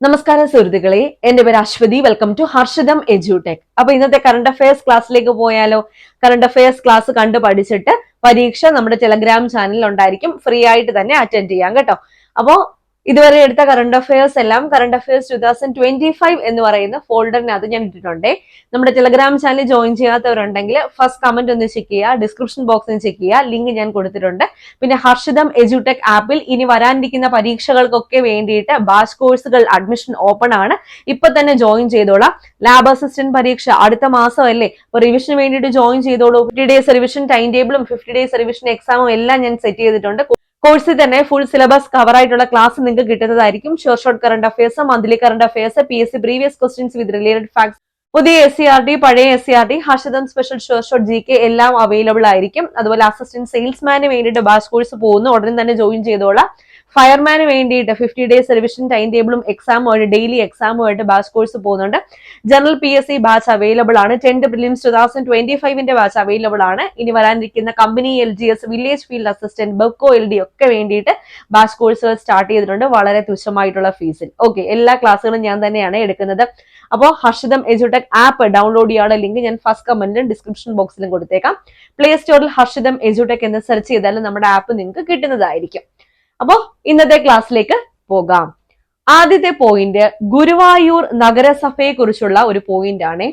നമസ്കാരം സുഹൃത്തുക്കളെ, എന്റെ പേര് Aswathy. Welcome to Harshitham Edutech. അപ്പൊ ഇന്നത്തെ കറണ്ട് അഫയേഴ്സ് ക്ലാസ്സിലേക്ക് പോയാലോ? കറണ്ട് അഫയേഴ്സ് ക്ലാസ് കണ്ടു പഠിച്ചിട്ട് പരീക്ഷ നമ്മുടെ ടെലഗ്രാം ചാനലിൽ ഉണ്ടായിരിക്കും. ഫ്രീ ആയിട്ട് തന്നെ അറ്റൻഡ് ചെയ്യാം കേട്ടോ. അപ്പോ ഇതുവരെ എടുത്ത കറണ്ട് അഫയേഴ്സ് എല്ലാം കറണ്ട് അഫയേഴ്സ് 2025 എന്ന് പറയുന്ന ഫോൾഡറിനകത്ത് ഞാൻ ഇട്ടിട്ടുണ്ട്. നമ്മുടെ ടെലഗ്രാം ചാനൽ ജോയിൻ ചെയ്യാത്തവരുണ്ടെങ്കിൽ ഫസ്റ്റ് കമന്റ് ഒന്ന് ചെക്ക് ചെയ്യുക, ഡിസ്ക്രിപ്ഷൻ ബോക്സിൽ ചെക്ക് ചെയ്യുക, ലിങ്ക് ഞാൻ കൊടുത്തിട്ടുണ്ട്. പിന്നെ ഹർഷിതം എഡ്യൂടെക് ആപ്പിൽ ഇനി വരാനിരിക്കുന്ന പരീക്ഷകൾക്കൊക്കെ വേണ്ടിയിട്ട് ബാച്ച് കോഴ്സുകൾ അഡ്മിഷൻ ഓപ്പൺ ആണ്. ഇപ്പൊ തന്നെ ജോയിൻ ചെയ്തോളാം. ലാബ് അസിസ്റ്റന്റ് പരീക്ഷ അടുത്ത മാസം അല്ലേ, അപ്പൊ റിവിഷന് വേണ്ടിയിട്ട് ജോയിൻ ചെയ്തോളൂ. 50 ഡേയ്സ് റിവിഷൻ ടൈം ടേബിളും 50 ഡേയ്സ് റിവിഷൻ എക്സാമും എല്ലാം ഞാൻ സെറ്റ് ചെയ്തിട്ടുണ്ട്. കോഴ്സിൽ തന്നെ ഫുൾ സിലബസ് കവർ ആയിട്ടുള്ള ക്ലാസ് നിങ്ങൾക്ക് കിട്ടുന്നതായിരിക്കും. Short current affairs, monthly current affairs, PSC previous questions with related facts, പുതിയ SCRT, പഴയ SCRT, Harshitham special short GK എല്ലാം അവൈലബിൾ ആയിരിക്കും. അതുപോലെ അസിസ്റ്റന്റ് സെയിൽസ്മാന് വേണ്ടിയിട്ട് ബാച്ച് കോഴ്സ് പോകുന്നു, ഉടനെ തന്നെ ജോയിൻ ചെയ്തോളാം. ഫയർമാന് വേണ്ടിയിട്ട് 50 ഡേയ്സ് റിവിഷൻ ടൈം ടേബിളും എക്സാമുമായിട്ട് ഡെയിലി എക്സാമുമായിട്ട് ബാച്ച് കോഴ്സ് പോകുന്നുണ്ട്. ജനറൽ PSC ബാച്ച് അവൈലബിൾ ആണ്. 10th പ്രിലിംസ് 2025 ബാച്ച് അവൈലബിൾ ആണ്. ഇനി വരാനിരിക്കുന്ന company LGS, village field assistant, ബെക്കോ LD ഒക്കെ വേണ്ടിയിട്ട് ബാച്ച് കോഴ്സുകൾ സ്റ്റാർട്ട് ചെയ്തിട്ടുണ്ട് വളരെ തുച്ഛമായിട്ടുള്ള ഫീസിൽ. ഓക്കെ, എല്ലാ ക്ലാസ്സുകളും ഞാൻ തന്നെയാണ് എടുക്കുന്നത്. അപ്പോൾ ഹർഷിതം എഡ്യൂടെക് ആപ്പ് ഡൗൺലോഡ് ചെയ്യാനുള്ള ലിങ്ക് ഞാൻ ഫസ്റ്റ് കമന്റിലും ഡിസ്ക്രിപ്ഷൻ ബോക്സിലും കൊടുത്തേക്കാം. പ്ലേ സ്റ്റോറിൽ ഹർഷിതം എഡ്യൂടെക് എന്ന് സെർച്ച് ചെയ്താലും നമ്മുടെ ആപ്പ് നിങ്ങൾക്ക് കിട്ടുന്നതായിരിക്കും. അപ്പോ ഇന്നത്തെ ക്ലാസ്സിലേക്ക് പോകാം. ആദ്യത്തെ പോയിന്റ് ഗുരുവായൂർ നഗരസഭയെ കുറിച്ചുള്ള ഒരു പോയിന്റ് ആണ്.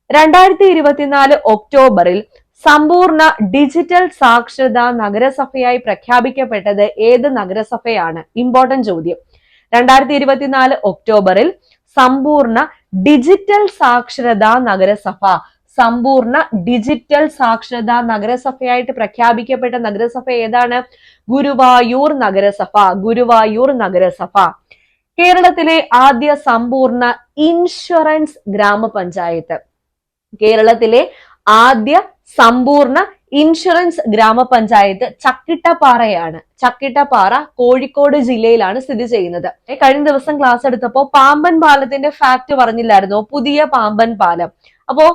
2024 ഒക്ടോബറിൽ സമ്പൂർണ്ണ ഡിജിറ്റൽ സാക്ഷരതാ നഗരസഭയായി പ്രഖ്യാപിക്കപ്പെട്ടത് ഏത് നഗരസഭയാണ്? ഇമ്പോർട്ടന്റ് ചോദ്യം. 2024 ഒക്ടോബറിൽ സമ്പൂർണ്ണ ഡിജിറ്റൽ സാക്ഷരതാ നഗരസഭ, സമ്പൂർണ്ണ ഡിജിറ്റൽ സാക്ഷരതാ നഗരസഭയായിട്ട് പ്രഖ്യാപിക്കപ്പെട്ട നഗരസഭ ഏതാണ്? ഗുരുവായൂർ നഗരസഭ. ഗുരുവായൂർ നഗരസഭ. കേരളത്തിലെ ആദ്യ സമ്പൂർണ്ണ ഇൻഷുറൻസ് ഗ്രാമപഞ്ചായത്ത്. കേരളത്തിലെ ആദ്യ സമ്പൂർണ്ണ ഇൻഷുറൻസ് ഗ്രാമപഞ്ചായത്ത് ചക്കിട്ടപ്പാറയാണ്. ചക്കിട്ടപ്പാറ കോഴിക്കോട് ജില്ലയിലാണ് സ്ഥിതി ചെയ്യുന്നത്. കഴിഞ്ഞ ദിവസം ക്ലാസ് എടുത്തപ്പോ പാമ്പൻ പാലത്തിന്റെ ഫാക്ട് പറഞ്ഞില്ലായിരുന്നോ? പുതിയ പാമ്പൻ പാലം. അപ്പോ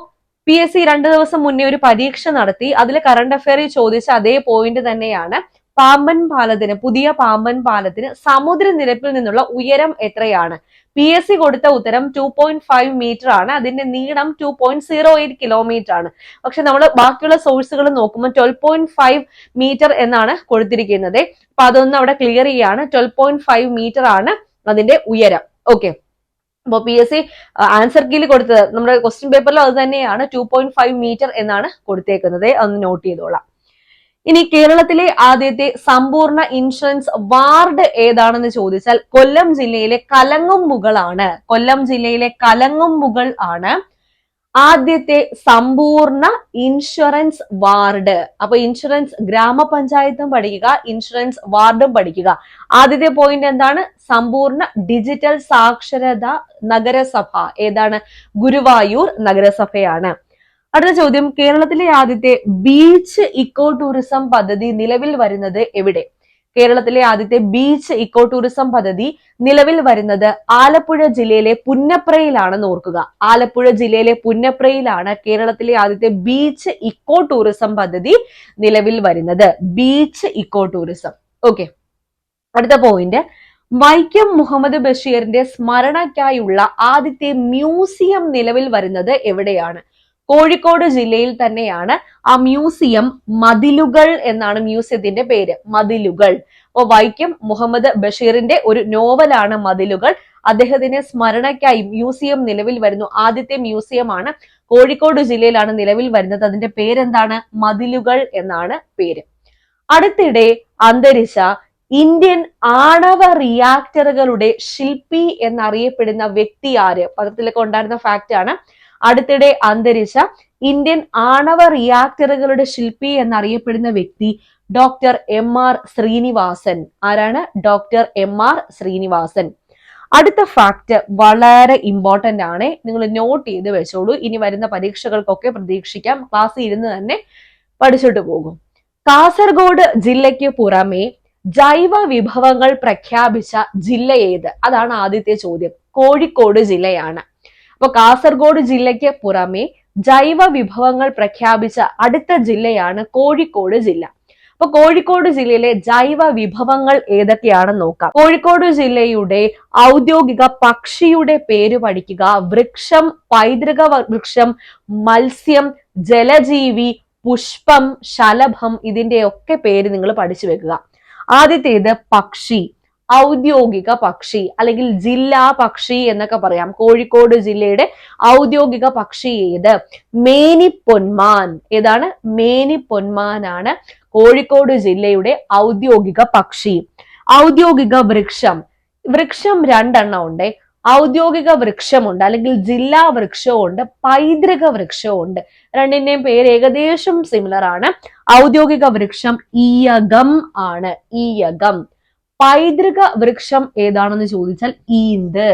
PSC 2 ദിവസം മുന്നേ ഒരു പരീക്ഷ നടത്തി. അതിൽ കറണ്ട് അഫയറിൽ ചോദിച്ച അതേ പോയിന്റ് തന്നെയാണ്. പാമ്പൻ പാലത്തിന്, പുതിയ പാമ്പൻ പാലത്തിന് സമുദ്രനിരപ്പിൽ നിന്നുള്ള ഉയരം എത്രയാണ്? PSC കൊടുത്ത ഉത്തരം 2.5 മീറ്റർ ആണ്. അതിന്റെ നീളം 2.08 കിലോമീറ്റർ ആണ്. പക്ഷെ നമ്മൾ ബാക്കിയുള്ള സോഴ്സുകൾ നോക്കുമ്പോൾ 12.5 മീറ്റർ എന്നാണ് കൊടുത്തിരിക്കുന്നത്. അപ്പൊ അതൊന്നും അവിടെ ക്ലിയർ ചെയ്യാണ്. 12.5 മീറ്റർ ആണ് അതിന്റെ ഉയരം. ഓക്കെ, അപ്പൊ PSC ആൻസർ കീയിൽ കൊടുത്തത് നമ്മുടെ ക്വസ്റ്റ്യൻ പേപ്പറിലും അത് തന്നെയാണ്. 2.5 മീറ്റർ എന്നാണ് കൊടുത്തേക്കുന്നത്. അതൊന്ന് നോട്ട് ചെയ്തോളാം. ഇനി കേരളത്തിലെ ആദ്യത്തെ സമ്പൂർണ്ണ ഇൻഷുറൻസ് വാർഡ് ഏതാണെന്ന് ചോദിച്ചാൽ കൊല്ലം ജില്ലയിലെ കലങ്ങുംമുകളാണ്. കൊല്ലം ജില്ലയിലെ കലങ്ങുംമുകൾ ആണ് ആദ്യത്തെ സമ്പൂർണ്ണ ഇൻഷുറൻസ് വാർഡ്. അപ്പൊ ഇൻഷുറൻസ് ഗ്രാമപഞ്ചായത്തും പഠിക്കുക, ഇൻഷുറൻസ് വാർഡും പഠിക്കുക. ആദ്യത്തെ പോയിന്റ് എന്താണ്? സമ്പൂർണ്ണ ഡിജിറ്റൽ സാക്ഷരതാ നഗരസഭ ഏതാണ്? ഗുരുവായൂർ നഗരസഭയാണ്. അടുത്ത ചോദ്യം, കേരളത്തിലെ ആദ്യത്തെ ബീച്ച് ഇക്കോ ടൂറിസം പദ്ധതി നിലവിൽ വരുന്നത് എവിടെ? കേരളത്തിലെ ആദ്യത്തെ ബീച്ച് ഇക്കോ ടൂറിസം പദ്ധതി നിലവിൽ വരുന്നത് ആലപ്പുഴ ജില്ലയിലെ പുന്നപ്രയിലാണെന്ന് ഓർക്കുക. ആലപ്പുഴ ജില്ലയിലെ പുന്നപ്രയിലാണ് കേരളത്തിലെ ആദ്യത്തെ ബീച്ച് ഇക്കോ ടൂറിസം പദ്ധതി നിലവിൽ വരുന്നത്. Beach eco tourism. ഓക്കെ, അടുത്ത പോയിന്റ്, വൈക്കം മുഹമ്മദ് ബഷീറിന്റെ സ്മരണയ്ക്കായുള്ള ആദ്യത്തെ മ്യൂസിയം നിലവിൽ വരുന്നത് എവിടെയാണ്? കോഴിക്കോട് ജില്ലയിൽ തന്നെയാണ് ആ മ്യൂസിയം. മതിലുകൾ എന്നാണ് മ്യൂസിയത്തിന്റെ പേര്, മതിലുകൾ. അപ്പൊ വൈക്കം മുഹമ്മദ് ബഷീറിന്റെ ഒരു നോവലാണ് മതിലുകൾ. അദ്ദേഹത്തിന്റെ സ്മരണയ്ക്കായി മ്യൂസിയം നിലവിൽ വരുന്നു. ആദ്യത്തെ മ്യൂസിയമാണ്, കോഴിക്കോട് ജില്ലയിലാണ് നിലവിൽ വരുന്നത്. അതിന്റെ പേരെന്താണ്? മതിലുകൾ എന്നാണ് പേര്. അടുത്തിടെ അന്തരിച്ച ഇന്ത്യൻ ആണവ റിയാക്ടറുകളുടെ ശില്പി എന്നറിയപ്പെടുന്ന വ്യക്തി ആര്? പത്രത്തിലൊക്കെ ഉണ്ടായിരുന്ന ഫാക്ട് ആണ്. അടുത്തിടെ അന്തരിച്ച ഇന്ത്യൻ ആണവ റിയാക്ടറുകളുടെ ശില്പി എന്നറിയപ്പെടുന്ന വ്യക്തി ഡോക്ടർ MR ശ്രീനിവാസൻ. ആരാണ്? Doctor MR Srinivasan. അടുത്ത ഫാക്ട് വളരെ ഇമ്പോർട്ടന്റ് ആണ്, നിങ്ങൾ നോട്ട് ചെയ്ത് വെച്ചോളൂ. ഇനി വരുന്ന പരീക്ഷകൾക്കൊക്കെ പ്രതീക്ഷിക്കാം. ക്ലാസ്സിൽ ഇരുന്ന് തന്നെ പഠിച്ചിട്ട് പോകും. കാസർഗോഡ് ജില്ലയ്ക്ക് പുറമെ ജൈവ വിഭവങ്ങൾ പ്രഖ്യാപിച്ച ജില്ല ഏത്? അതാണ് ആദ്യത്തെ ചോദ്യം. കോഴിക്കോട് ജില്ലയാണ്. അപ്പൊ കാസർഗോഡ് ജില്ലയ്ക്ക് പുറമെ ജൈവ വിഭവങ്ങൾ പ്രഖ്യാപിച്ച അടുത്ത ജില്ലയാണ് കോഴിക്കോട് ജില്ല. അപ്പൊ കോഴിക്കോട് ജില്ലയിലെ ജൈവ വിഭവങ്ങൾ ഏതൊക്കെയാണെന്ന് നോക്കാം. കോഴിക്കോട് ജില്ലയുടെ ഔദ്യോഗിക പക്ഷിയുടെ പേര് പഠിക്കുക. വൃക്ഷം, പൈതൃക വൃക്ഷം, മത്സ്യം, ജലജീവി, പുഷ്പം, ശലഭം, ഇതിന്റെയൊക്കെ പേര് നിങ്ങൾ പഠിച്ചു വെക്കുക. ആദ്യത്തേത് പക്ഷി, ഔദ്യോഗിക പക്ഷി അല്ലെങ്കിൽ ജില്ലാ പക്ഷി എന്നൊക്കെ പറയാം. കോഴിക്കോട് ജില്ലയുടെ ഔദ്യോഗിക പക്ഷി ഏത്? മേനിപ്പൊന്മാൻ. ഏതാണ്? മേനിപ്പൊന്മാനാണ് കോഴിക്കോട് ജില്ലയുടെ ഔദ്യോഗിക പക്ഷി. ഔദ്യോഗിക വൃക്ഷം, വൃക്ഷം രണ്ടെണ്ണം ഉണ്ട്. ഔദ്യോഗിക വൃക്ഷമുണ്ട് അല്ലെങ്കിൽ ജില്ലാ വൃക്ഷമുണ്ട്, പൈതൃക വൃക്ഷമുണ്ട്. രണ്ടിന്റെയും പേര് ഏകദേശം സിമിലർ ആണ്. ഔദ്യോഗിക വൃക്ഷം ഈയകം ആണ്, ഈയകം. പൈതൃക വൃക്ഷം ഏതാണെന്ന് ചോദിച്ചാൽ ഈന്ത്.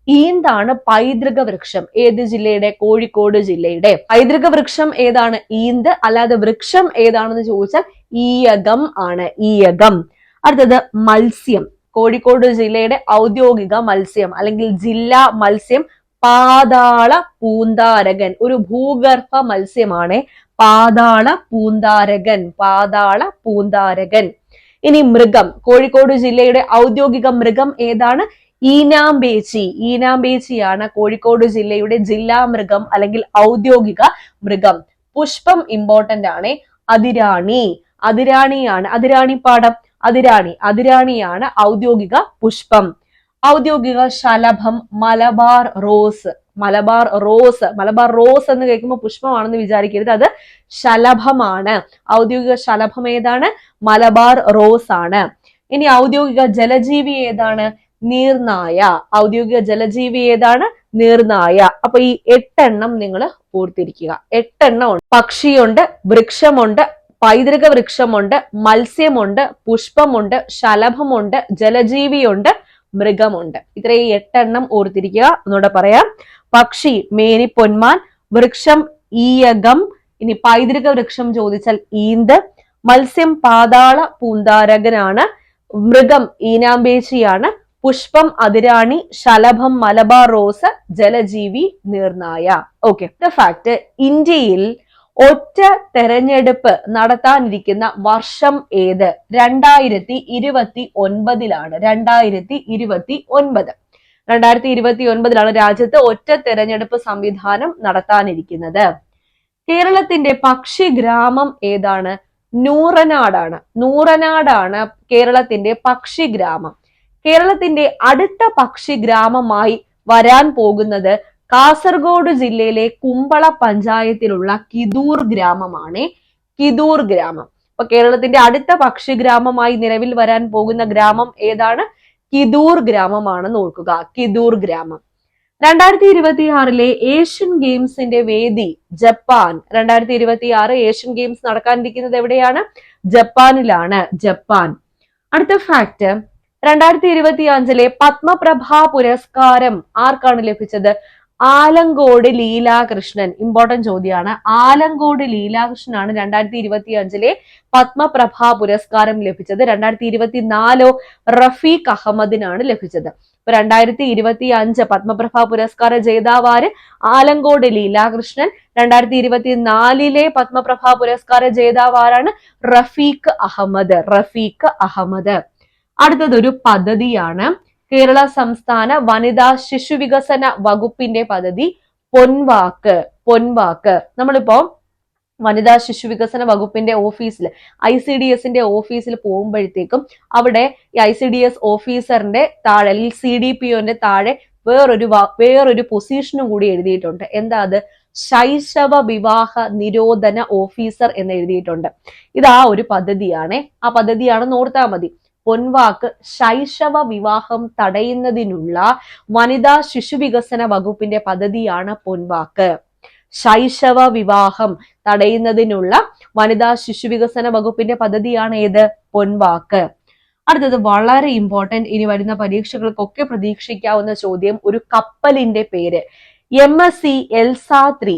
ഈന്താണ് പൈതൃക വൃക്ഷം. ഏത് ജില്ലയുടെ? കോഴിക്കോട് ജില്ലയുടെ. പൈതൃക വൃക്ഷം ഏതാണ്? ഈന്ത്. അല്ലാതെ വൃക്ഷം ഏതാണെന്ന് ചോദിച്ചാൽ ഈയകം ആണ്, ഈയകം. അടുത്തത് മത്സ്യം. കോഴിക്കോട് ജില്ലയുടെ ഔദ്യോഗിക മത്സ്യം അല്ലെങ്കിൽ ജില്ലാ മത്സ്യം പാതാള പൂന്താരകൻ. ഒരു ഭൂഗർഭ മത്സ്യമാണ് പാതാള പൂന്താരകൻ, പാതാള പൂന്താരകൻ. ഇനി മൃഗം. കോഴിക്കോട് ജില്ലയുടെ ഔദ്യോഗിക മൃഗം ഏതാണ്? ഈനാമ്പേച്ചി. ഈനാമ്പേച്ചിയാണ് കോഴിക്കോട് ജില്ലയുടെ ജില്ലാ മൃഗം അല്ലെങ്കിൽ ഔദ്യോഗിക മൃഗം. പുഷ്പം ഇമ്പോർട്ടന്റ് ആണ്. അതിരാണി, അതിരാണിയാണ്, അതിരാണിപ്പാടം, അതിരാണി, അതിരാണിയാണ് ഔദ്യോഗിക പുഷ്പം. ഔദ്യോഗിക ശലഭം Malabar rose. Malabar rose, Malabar rose എന്ന് കേൾക്കുമ്പോൾ പുഷ്പമാണെന്ന് വിചാരിക്കരുത്, അത് ശലഭമാണ്. ഔദ്യോഗിക ശലഭം ഏതാണ്? മലബാർ റോസ് ആണ്. ഇനി ഔദ്യോഗിക ജലജീവി ഏതാണ്? നീർനായ. ഔദ്യോഗിക ജലജീവി ഏതാണ്? നീർനായ. അപ്പൊ ഈ 8 നിങ്ങൾ ഓർത്തിരിക്കുക. 8 ഉണ്ട്. പക്ഷിയുണ്ട്, വൃക്ഷമുണ്ട്, പൈതൃക വൃക്ഷമുണ്ട്, മത്സ്യമുണ്ട്, പുഷ്പമുണ്ട്, ശലഭമുണ്ട്, ജലജീവിയുണ്ട്, മൃഗമുണ്ട്. ഇത്രയും 8 ഓർത്തിരിക്കുക. ഒന്നുകൂടെ പറയാം. പക്ഷി മേനിപ്പൊന്മാൻ, വൃക്ഷം ഈയകം, ഇനി പൈതൃക വൃക്ഷം ചോദിച്ചാൽ ഈന്ത്, മത്സ്യം പാതാള പൂന്താരകനാണ്, മൃഗം ഈനാമ്പേച്ചിയാണ്, പുഷ്പം അതിരാണി, ശലഭം മലബാർ റോസ്, ജലജീവി നീർനായ. ഓക്കെ. ദ ഫാക്ട്, ഇന്ത്യയിൽ ഒറ്റ തെരഞ്ഞെടുപ്പ് നടത്താനിരിക്കുന്ന വർഷം ഏത്? 2029. 2029. 2029 രാജ്യത്ത് ഒറ്റ തെരഞ്ഞെടുപ്പ് സംവിധാനം നടത്താനിരിക്കുന്നത്. കേരളത്തിന്റെ പക്ഷി ഗ്രാമം ഏതാണ്? നൂറനാടാണ്. നൂറനാടാണ് കേരളത്തിന്റെ പക്ഷി ഗ്രാമം. കേരളത്തിന്റെ അടുത്ത പക്ഷി ഗ്രാമമായി വരാൻ പോകുന്നത് കാസർഗോഡ് ജില്ലയിലെ കുമ്പള പഞ്ചായത്തിലുള്ള കിദൂർ ഗ്രാമമാണ്. കിദൂർ ഗ്രാമം. അപ്പൊ കേരളത്തിന്റെ അടുത്ത പക്ഷി ഗ്രാമമായി നിലവിൽ വരാൻ പോകുന്ന ഗ്രാമം ഏതാണ്? കിദൂർ ഗ്രാമമാണെന്ന് ഓർക്കുക. കിദൂർ ഗ്രാമം. 2026 ഏഷ്യൻ ഗെയിംസിന്റെ വേദി ജപ്പാൻ. 2026 ഏഷ്യൻ ഗെയിംസ് നടക്കാനിരിക്കുന്നത് എവിടെയാണ്? ജപ്പാനിലാണ്. ജപ്പാൻ. അടുത്ത ഫാക്ട്, 2025 പത്മപ്രഭ പുരസ്കാരം ആർക്കാണ് ലഭിച്ചത്? ആലങ്കോട് ലീലാകൃഷ്ണൻ. ഇമ്പോർട്ടന്റ് ചോദ്യമാണ്. ആലങ്കോട് ലീലാകൃഷ്ണനാണ് 2025 പത്മപ്രഭ പുരസ്കാരം ലഭിച്ചത്. 2024 റഫീഖ് അഹമ്മദിനാണ് ലഭിച്ചത്. 2025 പത്മപ്രഭ പുരസ്കാര ജേതാവാര്? ആലങ്കോട് ലീലാകൃഷ്ണൻ. 2024 പത്മപ്രഭ പുരസ്കാര ജേതാവാരാണ്? റഫീഖ് അഹമ്മദ്. റഫീഖ് അഹമ്മദ്. അടുത്തതൊരു പദ്ധതിയാണ്. കേരള സംസ്ഥാന വനിതാ ശിശു വികസന വകുപ്പിന്റെ പദ്ധതി പൊൻവാക്ക്. പൊൻവാക്ക്. നമ്മളിപ്പോ വനിതാ ശിശു വികസന വകുപ്പിന്റെ ഓഫീസിൽ, ICDSന്റെ ഓഫീസിൽ പോകുമ്പോഴത്തേക്കും അവിടെ ഈ ICDS ഓഫീസറിന്റെ താഴെ അല്ലെങ്കിൽ CDPOന്റെ താഴെ വേറൊരു പൊസിഷനും കൂടി എഴുതിയിട്ടുണ്ട്. എന്താ അത്? ശൈശവ വിവാഹ നിരോധന ഓഫീസർ എന്ന് എഴുതിയിട്ടുണ്ട്. ഇത് ആ ഒരു പദ്ധതിയാണ്. ആ പദ്ധതിയാണെന്ന് ഓർത്താൽ മതി. പൊൻവാക്ക് ശൈശവ വിവാഹം തടയുന്നതിനുള്ള വനിതാ ശിശു വികസന വകുപ്പിന്റെ പദ്ധതിയാണ് പൊൻവാക്ക്. ശൈശവ വിവാഹം തടയുന്നതിനുള്ള വനിതാ ശിശു വികസന വകുപ്പിന്റെ പദ്ധതിയാണ് ഏത്? പൊൻവാക്ക്. അടുത്തത് വളരെ ഇമ്പോർട്ടന്റ്, ഇനി വരുന്ന പരീക്ഷകൾക്കൊക്കെ പ്രതീക്ഷിക്കാവുന്ന ചോദ്യം, ഒരു കപ്പലിന്റെ പേര്. MSC എൽസ-3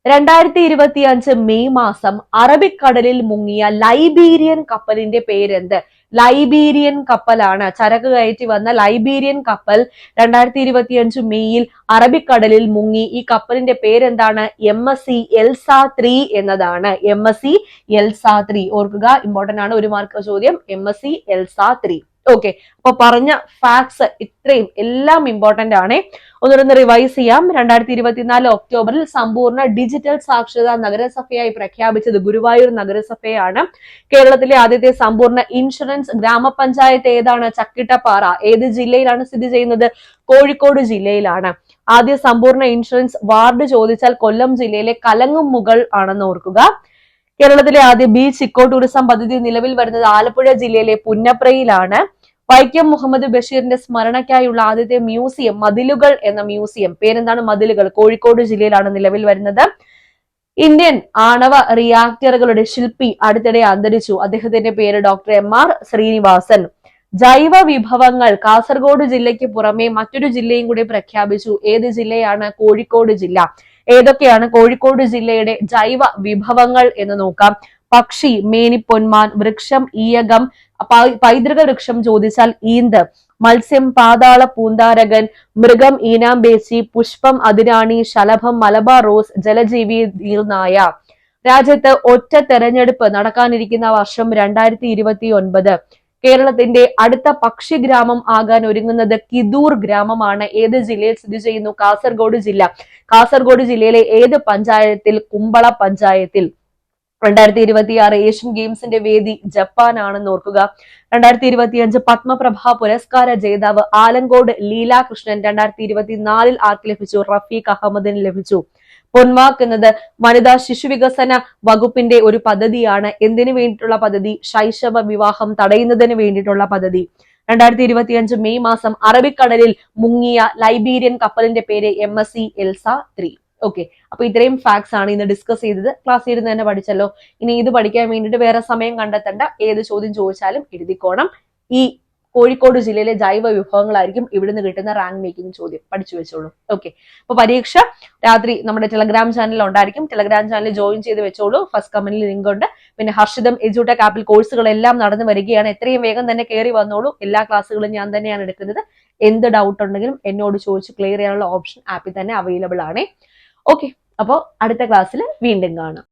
2025 മെയ് മാസം അറബിക്കടലിൽ മുങ്ങിയ ലൈബീരിയൻ കപ്പലിന്റെ പേരെന്ത്? ലൈബീരിയൻ കപ്പലാണ്. ചരക്ക് കയറ്റി വന്ന ലൈബീരിയൻ കപ്പൽ 2025 മെയ്യിൽ അറബിക്കടലിൽ മുങ്ങി. ഈ കപ്പലിന്റെ പേരെന്താണ്? MSC എൽസ 3 എന്നതാണ്. MSC എൽസ 3 ഓർക്കുക, ഇമ്പോർട്ടന്റ് ആണ്, 1 മാർക്ക് ചോദ്യം. MSC Elsa 3. ഓക്കെ, അപ്പൊ പറഞ്ഞ ഫാക്ട്സ് ഇത്രയും എല്ലാം ഇമ്പോർട്ടന്റ് ആണ്. ഒന്നുകൂടെ റിവൈസ് ചെയ്യാം. 2024 ഒക്ടോബറിൽ സമ്പൂർണ്ണ ഡിജിറ്റൽ സാക്ഷരതാ നഗരസഭയായി പ്രഖ്യാപിച്ചത് ഗുരുവായൂർ നഗരസഭയാണ്. കേരളത്തിലെ ആദ്യത്തെ സമ്പൂർണ്ണ ഇൻഷുറൻസ് ഗ്രാമപഞ്ചായത്ത് ഏതാണ്? ചക്കിട്ടപ്പാറ. ഏത് ജില്ലയിലാണ് സ്ഥിതി ചെയ്യുന്നത്? കോഴിക്കോട് ജില്ലയിലാണ്. ആദ്യ സമ്പൂർണ്ണ ഇൻഷുറൻസ് വാർഡ് ചോദിച്ചാൽ കൊല്ലം ജില്ലയിലെ കലങ്ങുമുകൾ ആണെന്ന് ഓർക്കുക. കേരളത്തിലെ ആദ്യ ബീച്ച് ഇക്കോ ടൂറിസം പദ്ധതി നിലവിൽ വരുന്നത് ആലപ്പുഴ ജില്ലയിലെ പുന്നപ്രയിലാണ്. വൈക്കം മുഹമ്മദ് ബഷീറിന്റെ സ്മരണയ്ക്കായുള്ള ആദ്യത്തെ മ്യൂസിയം മതിലുകൾ എന്ന മ്യൂസിയം, പേരെന്താണ്? മതിലുകൾ, കോഴിക്കോട് ജില്ലയിലാണ് നിലവിൽ വരുന്നത്. ഇന്ത്യൻ ആണവ റിയാക്ടറുകളുടെ ശില്പി അടുത്തിടെ അന്തരിച്ചു. അദ്ദേഹത്തിന്റെ പേര് ഡോക്ടർ MR ശ്രീനിവാസൻ. ജൈവ വിഭവങ്ങൾ കാസർഗോഡ് ജില്ലയ്ക്ക് പുറമെ മറ്റൊരു ജില്ലയും കൂടി പ്രഖ്യാപിച്ചു. ഏത് ജില്ലയാണ്? കോഴിക്കോട് ജില്ല. ഏതൊക്കെയാണ് കോഴിക്കോട് ജില്ലയുടെ ജൈവ വിഭവങ്ങൾ എന്ന് നോക്കാം. പക്ഷി മേനിപ്പൊന്മാൻ, വൃക്ഷം ഈയകം, പൈതൃക വൃക്ഷം ചോദിച്ചാൽ ഈന്ത്, മത്സ്യം പാതാള പൂന്താരകൻ, മൃഗം ഈനാമ്പേച്ചി, പുഷ്പം അതിരാണി, ശലഭം മലബാർ റോസ്, ജലജീവി നീർനായ. രാജ്യത്ത് ഒറ്റ തെരഞ്ഞെടുപ്പ് നടക്കാനിരിക്കുന്ന വർഷം 2029. കേരളത്തിന്റെ അടുത്ത പക്ഷി ഗ്രാമം ആകാൻ ഒരുങ്ങുന്നത് കിദൂർ ഗ്രാമമാണ്. ഏത് ജില്ലയിൽ സ്ഥിതി ചെയ്യുന്നു? കാസർഗോഡ് ജില്ല. കാസർഗോഡ് ജില്ലയിലെ ഏത് പഞ്ചായത്തിൽ? കുമ്പള പഞ്ചായത്തിൽ. 2026 ഏഷ്യൻ ഗെയിംസിന്റെ വേദി ജപ്പാൻ ആണെന്ന് ഓർക്കുക. 2025 പത്മപ്രഭ പുരസ്കാര ജേതാവ് ആലങ്കോട് ലീലാകൃഷ്ണൻ. 2024 ആർക്ക് ലഭിച്ചു? റഫീഖ് അഹമ്മദിന് ലഭിച്ചു. പൊൻവാക്ക് എന്നത് വനിതാ ശിശുവികസന വകുപ്പിന്റെ ഒരു പദ്ധതിയാണ്. എന്തിനു വേണ്ടിയിട്ടുള്ള പദ്ധതി? ശൈശവ വിവാഹം തടയുന്നതിന് വേണ്ടിയിട്ടുള്ള പദ്ധതി. 2025 മെയ് മാസം അറബിക്കടലിൽ മുങ്ങിയ ലൈബീരിയൻ കപ്പലിന്റെ പേര് MSC എൽസ 3. ഓക്കെ, അപ്പൊ ഇത്രയും ഫാക്ട്സ് ആണ് ഇന്ന് ഡിസ്കസ് ചെയ്തത്. ക്ലാസ് ഇരുന്ന് തന്നെ പഠിച്ചല്ലോ. ഇനി ഇത് പഠിക്കാൻ വേണ്ടിയിട്ട് വേറെ സമയം കണ്ടെത്തണ്ട. ഏത് ചോദ്യം ചോദിച്ചാലും എഴുതിക്കോണം. ഈ കോഴിക്കോട് ജില്ലയിലെ ജൈവ വിഭവങ്ങളായിരിക്കും ഇവിടുന്ന് കിട്ടുന്ന റാങ്ക് മേക്കിംഗ് ചോദ്യം. പഠിച്ചു വെച്ചോളൂ. ഓക്കെ, അപ്പൊ പരീക്ഷ രാത്രി നമ്മുടെ ടെലഗ്രാം ചാനലിൽ ഉണ്ടായിരിക്കും. ടെലഗ്രാം ചാനൽ ജോയിൻ ചെയ്ത് വെച്ചോളൂ. ഫസ്റ്റ് കമന്റിൽ ലിങ്ക് ഉണ്ട്. പിന്നെ ഹർഷിതം എജ്യൂടെക് ആപ്പിൽ കോഴ്സുകളെല്ലാം നടന്നു വരികയാണ്. എത്രയും വേഗം തന്നെ കയറി വന്നോളൂ. എല്ലാ ക്ലാസ്സുകളും ഞാൻ തന്നെയാണ് എടുക്കുന്നത്. എന്ത് ഡൗട്ട് ഉണ്ടെങ്കിലും എന്നോട് ചോദിച്ച് ക്ലിയർ ചെയ്യാനുള്ള ഓപ്ഷൻ ആപ്പിൽ തന്നെ അവൈലബിൾ ആണ്. ഓക്കെ, അപ്പോൾ അടുത്ത ക്ലാസ്സിൽ വീണ്ടും കാണാം.